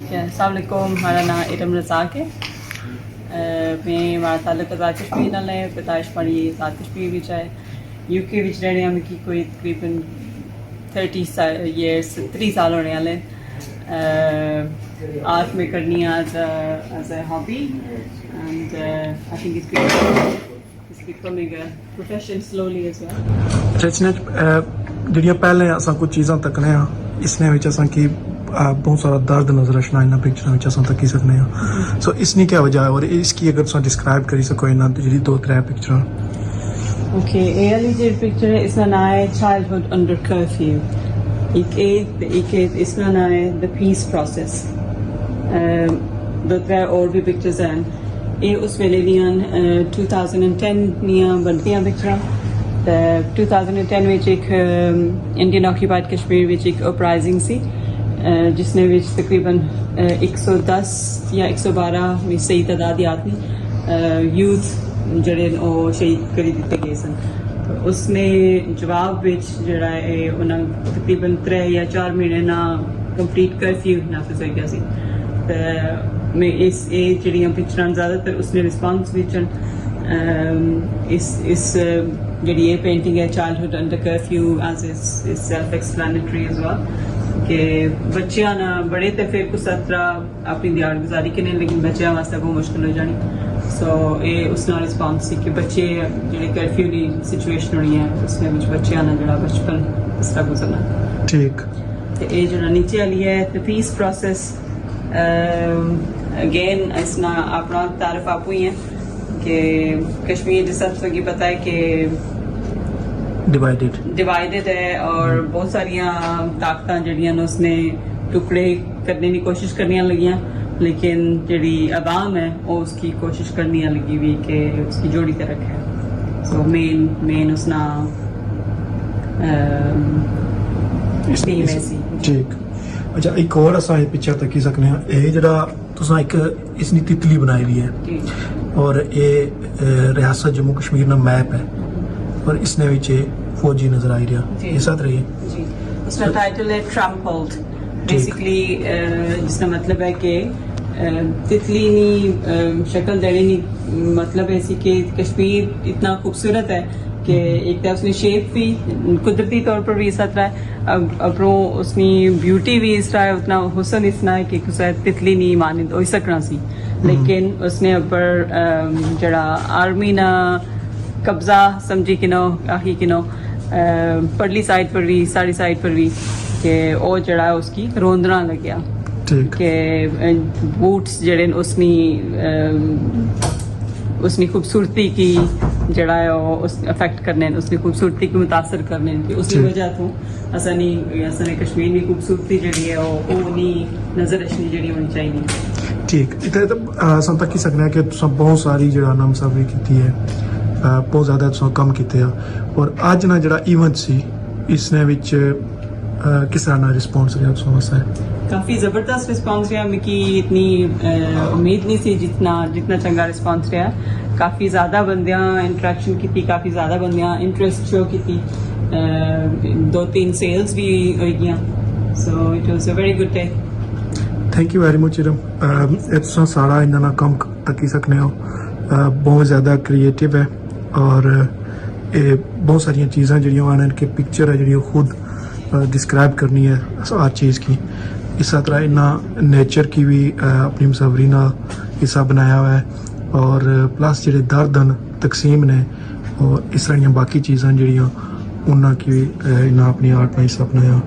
अस्सलामुअलैकुम, हमारा नाम इरम रज़ाक है। मैं हमारा ताल्लुक आज़ाद कश्मीर नाल है। पैदाइश हमारी आज़ाद कश्मीर विच है। यूके विच रहने आं मिगी कोई तकरीबन 30 साल होने आह्ले। आर्ट में करनी as a hobby and I think it's becoming a profession slowly as well. रचना ਜਿਹੜੀਆਂ ਪਹਿਲੇ ਅਸਾਂ ਕੁਝ ਚੀਜ਼ਾਂ ਤੱਕਨੇ ਆ ਇਸਨੇ ਵਿੱਚ ਅਸਾਂ ਕੀ बहुत सारा दर्द नजर आना इन पिक्चर में असां तकी सकने हैं। सो इसकी क्या वजह है और इसकी अगर तुम डिस्क्राइब करी सको इन जी 2-3 पिक्चर। ओके, ये वाली जो पिक्चर है इसका नाम है चाइल्डहुड अंडर कर्फ्यू। एक इसका नाम है द पीस प्रोसेस। 2-3 और भी पिक्चर्स हैं। ये उस वेले दियां 2010 दियां बनदियां पिक्चर। 2010 में एक इंडियन ऑक्यूपाइड कश्मीर में एक अपराइजिंग सी जिसने विच तकरीबन 110 या 112 में सही तादाद याद नहीं यूथ जड़े शहीद करी दिते गए सन। तो उसमें जवाब विच जड़ा है उन्हें तकरीबन 3 या 4 महीने ना कंप्लीट कर्फ्यू नाफिज हो गया सी। तो मैं इस जड़ियाँ पिक्चर ज़्यादातर उसने रिस्पॉन्स विच इस जड़ी ये पेंटिंग है childhood under curfew as is self explanatory as well कि बच्चों ना बड़े तो फिर कुछ तरह अपनी दिहाड़ गुजारी करने लेकिन बच्चों वास्ते बहुत मुश्किल हो जानी। सो ये उसका रिस्पॉन्स सी कि बच्चे जो कर्फ्यू की सिचुएशन होनी है उसमें बच्चों ना जो बचपन इस तरह गुजरना ठीक। तो ये जो नीचे वाली है द पीस प्रोसेस अगेन इसना अपना तारफ आप ही है कि कश्मीर जिस सबसे की पता है कि डिवाइडेड है और बहुत सारिया ताकतां जड़ियां उसने टुकड़े करने की कोशिश करने लगियां लेकिन जड़ी अवाम है वो उसकी कोशिश करने लगी हुई कि उसकी जोड़ी ते रखे। सो मेन उसना थीम है सी ठीक। अच्छा एक और असा पिक्चर तकी सकने हैं ये जरा तुसा एक इसनी तितली बनाई हुई है और ये रियासत जम्मू कश्मीर ना मैप है और इसने विच फौजी नजर आई रहा ये साथ रही है जी। उसका टाइटल है ट्रम्पल्ड। बेसिकली जिसका मतलब है कि तितली नी शक्ल देने नी मतलब ऐसी कि कश्मीर इतना खूबसूरत है कि एक तो उसने शेप भी कुदरती तौर पर भी इस तरह है अपनों उसकी ब्यूटी भी इस तरह है उतना हुसन इतना है कि तितली नहीं मानिंद हो सकना सी लेकिन उसने ऊपर जड़ा आर्मी ना कब्जा समझी कि नो आखी कि नो पड़ली साइड पर भी साड़ी साइड पर भी कि वो जड़ा उसकी रोंदना लग गया कि बूट्स जड़े उसनी खूबसूरती की जड़ा है वो उस अफेक्ट करने उसकी खूबसूरती को मुतासर करने की उसकी वजह तो असने कश्मीर की खूबसूरती जड़ी है वो नहीं नजर रखनी जड़ी होनी चाहिए। ठीक इतने तो असां तक ही सकना है कि तुसां बहुत सारी जड़ा नाम साबरी की है बहुत ज़्यादा तुसां कम किते और अज ना जड़ा इवेंट सी इसने विच किस तरह ना रिस्पॉन्स रहा तुसां वास्ते? काफ़ी ज़बरदस्त रिस्पॉन्स रहा। मिकी इतनी उम्मीद नहीं सी जितना चंगा रिस्पॉन्स रहा। काफ़ी ज़्यादा बंदियां इंटरेक्शन की थी काफ़ी ज़्यादा बंदियां इंटरेस्ट शो की थी 2-3 सेल्स भी हो गई। So it was a very good day. Thank you very much Iram. तुसां सारा इन्ना कम तकी सकने हो बहुत ज़्यादा क्रिएटिव है और ये बहुत सारिया चीज़ां जड़ियां आने कि पिक्चर है जी खुद डिस्क्राइब करनी है हर चीज़ की इस तरह इन्ना नेचर की भी अपनी मुसावरी ना हिस्सा बनाया हुआ है और प्लस जो दर्द तकसीम ने और इस तरह बाकी चीज़ां जड़ियां उन्होंने की भी इन्ना अपनी आर्ट में हिस्सा बनाया।